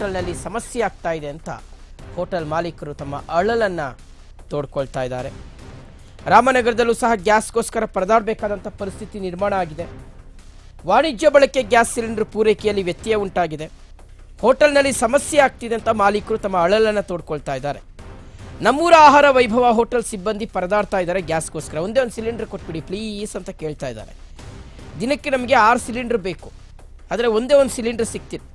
ಹೋಟೆಲ್ನಲ್ಲಿ ಸಮಸ್ಯೆ ಆಗ್ತಾ ಇದೆ ಅಂತ ಹೋಟೆಲ್ ಮಾಲೀಕರು ತಮ್ಮ ಅಳಲನ್ನು ತೋಡ್ಕೊಳ್ತಾ ಇದ್ದಾರೆ. ರಾಮನಗರದಲ್ಲೂ ಸಹ ಗ್ಯಾಸ್ಗೋಸ್ಕರ ಪರದಾಡಬೇಕಾದಂಥ ಪರಿಸ್ಥಿತಿ ನಿರ್ಮಾಣ ಆಗಿದೆ. ವಾಣಿಜ್ಯ ಬಳಕೆ ಗ್ಯಾಸ್ ಸಿಲಿಂಡರ್ ಪೂರೈಕೆಯಲ್ಲಿ ವ್ಯತ್ಯಯ ಉಂಟಾಗಿದೆ. ಹೋಟೆಲ್ನಲ್ಲಿ ಸಮಸ್ಯೆ ಆಗ್ತಿದೆ ಅಂತ ಮಾಲೀಕರು ತಮ್ಮ ಅಳಲನ್ನು ತೋಡ್ಕೊಳ್ತಾ ಇದ್ದಾರೆ. ನಮ್ಮೂರ ಆಹಾರ ವೈಭವ ಹೋಟೆಲ್ ಸಿಬ್ಬಂದಿ ಪರದಾಡ್ತಾ ಇದ್ದಾರೆ ಗ್ಯಾಸ್ಗೋಸ್ಕರ. ಒಂದೇ ಒಂದು ಸಿಲಿಂಡರ್ ಕೊಟ್ಬಿಡಿ ಪ್ಲೀಸ್ ಅಂತ ಕೇಳ್ತಾ ಇದ್ದಾರೆ. ದಿನಕ್ಕೆ ನಮಗೆ 6 ಸಿಲಿಂಡರ್ ಬೇಕು, ಆದರೆ ಒಂದೇ ಒಂದು ಸಿಲಿಂಡರ್ ಸಿಗ್ತಿಲ್ಲ.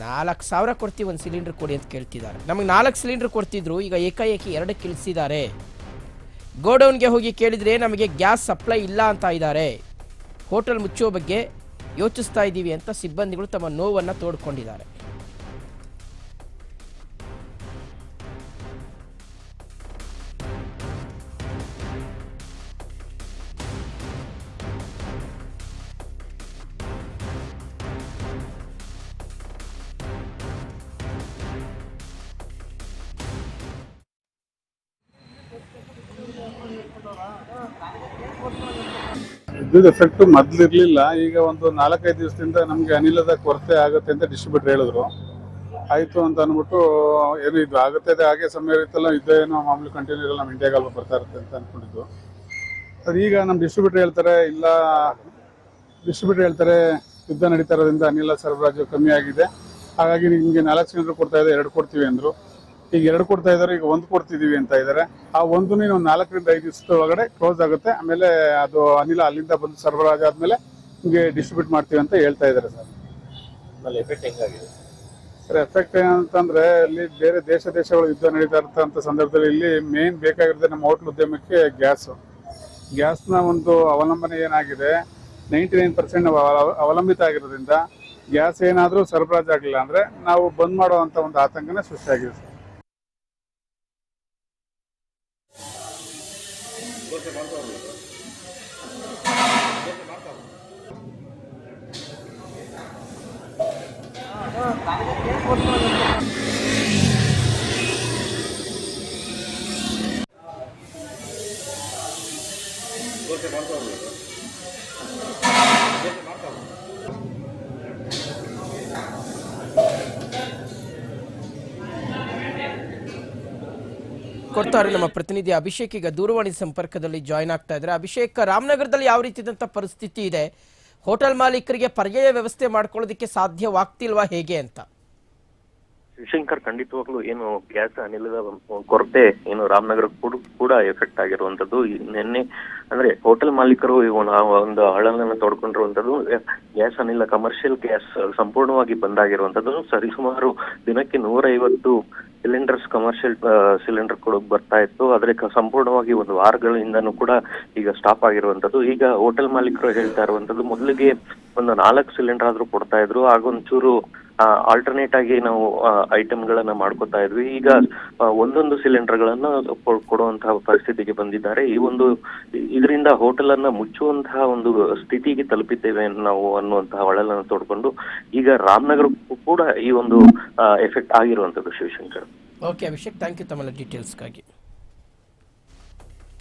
4,000 ಕೊಡ್ತೀವಿ, ಒಂದು ಸಿಲಿಂಡರ್ ಕೊಡಿ ಅಂತ ಕೇಳ್ತಿದ್ದಾರೆ. ನಮಗೆ 4 ಸಿಲಿಂಡರ್ ಕೊಡ್ತಿದ್ರು, ಈಗ ಏಕಾಏಕಿ 2 ಇಳಿಸಿದ್ದಾರೆ. ಗೋಡೌನ್ಗೆ ಹೋಗಿ ಕೇಳಿದರೆ ನಮಗೆ ಗ್ಯಾಸ್ ಸಪ್ಲೈ ಇಲ್ಲ ಅಂತ ಇದ್ದಾರೆ. ಹೋಟೆಲ್ ಮುಚ್ಚುವ ಬಗ್ಗೆ ಯೋಚಿಸ್ತಾ ಇದ್ದೀವಿ ಅಂತ ಸಿಬ್ಬಂದಿಗಳು ತಮ್ಮ ನೋವನ್ನು ತೋಡ್ಕೊಂಡಿದ್ದಾರೆ. ವಿದ್ಯುತ್ ಎಫೆಕ್ಟ್ ಮೊದಲಿರ್ಲಿಲ್ಲ. ಈಗ ಒಂದು 4-5 ದಿವಸದಿಂದ ನಮಗೆ ಅನಿಲದ ಕೊರತೆ ಆಗುತ್ತೆ ಅಂತ ಡಿಸ್ಟ್ರಿಬ್ಯೂಟರ್ ಹೇಳಿದ್ರು. ಆಯ್ತು ಅಂತ ಅಂದ್ಬಿಟ್ಟು ಏನು ಇದು ಆಗುತ್ತೆ, ಹಾಗೆ ಸಮಯ ಇರುತ್ತಲ್ಲ, ಇದೇನೋ ಮಾಮೂಲಿ ಕಂಟಿನ್ಯೂ ಇರಲ್ಲ, ನಮ್ಮ ಇಂಡಿಯಾಗಲ್ವ ಬರ್ತಾ ಇರುತ್ತೆ ಅಂತ ಅಂದ್ಕೊಂಡಿದ್ದು. ಅದು ಈಗ ನಮ್ಮ ಡಿಸ್ಟ್ರಿಬ್ಯೂಟರ್ ಹೇಳ್ತಾರೆ ಯುದ್ಧ ನಡೀತಾ ಇರೋದ್ರಿಂದ ಅನಿಲ ಸರಬರಾಜು ಕಮ್ಮಿ ಆಗಿದೆ, ಹಾಗಾಗಿ ನಿಮಗೆ 4 ಸಿಲಿಂಡರ್ ಕೊಡ್ತಾ ಇದೆ, 2 ಕೊಡ್ತೀವಿ ಅಂದರು. ಈಗ 2 ಕೊಡ್ತಾ ಇದ್ದಾರೆ, ಈಗ 1 ಕೊಡ್ತಿದೀವಿ ಅಂತ ಇದ್ದಾರೆ. ಆ 1 ನೀನು 4ರಿಂದ 5 ದಿವಸದ ಒಳಗಡೆ ಕ್ಲೋಸ್ ಆಗುತ್ತೆ. ಆಮೇಲೆ ಅದು ಅನಿಲ ಅಲ್ಲಿಂದ ಬಂದು ಸರಬರಾಜು ಆದ್ಮೇಲೆ ನಿಮಗೆ ಡಿಸ್ಟ್ರಿಬ್ಯೂಟ್ ಮಾಡ್ತೀವಿ ಅಂತ ಹೇಳ್ತಾ ಇದ್ದಾರೆ ಸರ್. ಎಫೆಕ್ಟ್ ಹೆಂಗಾಗಿದೆ ಸರ್? ಎಫೆಕ್ಟ್ ಏನಂತಂದ್ರೆ, ಇಲ್ಲಿ ಬೇರೆ ದೇಶಗಳು ಯುದ್ಧ ನಡೀತಾ ಇರ್ತಂಥ ಸಂದರ್ಭದಲ್ಲಿ ಇಲ್ಲಿ ಮೇನ್ ಬೇಕಾಗಿರುತ್ತೆ ನಮ್ಮ ಹೋಟ್ಲ್ ಉದ್ಯಮಕ್ಕೆ ಗ್ಯಾಸ್ನ ಒಂದು ಅವಲಂಬನೆ ಏನಾಗಿದೆ, 99% ನಾವು ಅವಲಂಬಿತ ಆಗಿರೋದ್ರಿಂದ ಗ್ಯಾಸ್ ಏನಾದರೂ ಸರಬರಾಜು ಆಗಲಿಲ್ಲ ಅಂದ್ರೆ ನಾವು ಬಂದ್ ಮಾಡುವಂತ ಒಂದು ಆತಂಕನೇ ಸೃಷ್ಟಿಯಾಗಿದೆ ಸರ್. ಕೊಡ್ತಾರೆ ನಮ್ಮ ಪ್ರತಿನಿಧಿ ಅಭಿಷೇಕ್. ಈಗ ದೂರವಾಣಿ ಸಂಪರ್ಕದಲ್ಲಿ ಜಾಯ್ನ್ ಆಗ್ತಾ ಇದ್ದಾರೆ. ಅಭಿಷೇಕ್, ರಾಮನಗರದಲ್ಲಿ ಯಾವ ರೀತಿಯಾದಂಥ ಪರಿಸ್ಥಿತಿ ಇದೆ? ಹೋಟೆಲ್ ಮಾಲೀಕರಿಗೆ ಪರ್ಯಾಯ ವ್ಯವಸ್ಥೆ ಮಾಡ್ಕೊಳ್ಳೋದಕ್ಕೆ ಸಾಧ್ಯವಾಗ್ತಿಲ್ವಾ, ಹೇಗೆ ಅಂತ? ಶಿವಶಂಕರ್, ಖಂಡಿತವಾಗ್ಲೂ ಏನು ಗ್ಯಾಸ್ ಅನಿಲದ ಕೊರತೆ ಏನು ರಾಮನಗರ ಕೂಡ ಎಫೆಕ್ಟ್ ಆಗಿರುವಂತದ್ದು. ನಿನ್ನೆ ಅಂದ್ರೆ ಹೋಟೆಲ್ ಮಾಲೀಕರು ಒಂದು ಅಳಲನ್ನು ತೋಡ್ಕೊಂಡಿರುವಂತದ್ದು. ಗ್ಯಾಸ್ ಅನಿಲ ಕಮರ್ಷಿಯಲ್ ಗ್ಯಾಸ್ ಸಂಪೂರ್ಣವಾಗಿ ಬಂದಾಗಿರುವಂತದ್ದು. ಸರಿಸುಮಾರು ದಿನಕ್ಕೆ 150 ಸಿಲಿಂಡರ್ಸ್ ಕಮರ್ಷಿಯಲ್ ಸಿಲಿಂಡರ್ ಕೂಡ ಬರ್ತಾ ಇತ್ತು. ಆದ್ರೆ ಸಂಪೂರ್ಣವಾಗಿ 1 ವಾರಗಳಿಂದನೂ ಕೂಡ ಈಗ ಸ್ಟಾಪ್ ಆಗಿರುವಂತದ್ದು. ಈಗ ಹೋಟೆಲ್ ಮಾಲೀಕರು ಹೇಳ್ತಾ ಇರುವಂತದ್ದು, ಮೊದಲಿಗೆ ಒಂದು 4 ಸಿಲಿಂಡರ್ ಆದ್ರೂ ಕೊಡ್ತಾ ಇದ್ರು, ಆಗೊಂಚೂರು ಆಲ್ಟರ್ನೇಟ್ ಆಗಿ ನಾವು ಐಟಮ್ಗಳನ್ನ ಮಾಡ್ಕೊತಾ ಇದ್ವಿ. ಈಗ ಒಂದೊಂದು ಸಿಲಿಂಡರ್ ಗಳನ್ನ ಕೊಡುವಂತಹ ಪರಿಸ್ಥಿತಿಗೆ ಬಂದಿದ್ದಾರೆ. ಇದರಿಂದ ಹೋಟೆಲ್ ಅನ್ನ ಮುಚ್ಚುವಂತಹ ಒಂದು ಸ್ಥಿತಿಗೆ ತಲುಪಿದ್ದೇವೆ ನಾವು ಅನ್ನುವಂತಹ ಒಳಲನ್ನು ತೋಡ್ಕೊಂಡು ಈಗ ರಾಮನಗರ ಕೂಡ ಈ ಒಂದು ಎಫೆಕ್ಟ್ ಆಗಿರುವಂತದ್ದು. Shivshankar. Okay Abhishek, thank you ತಮ್ಮ ಡೀಟೇಲ್ಸ್ಗಾಗಿ.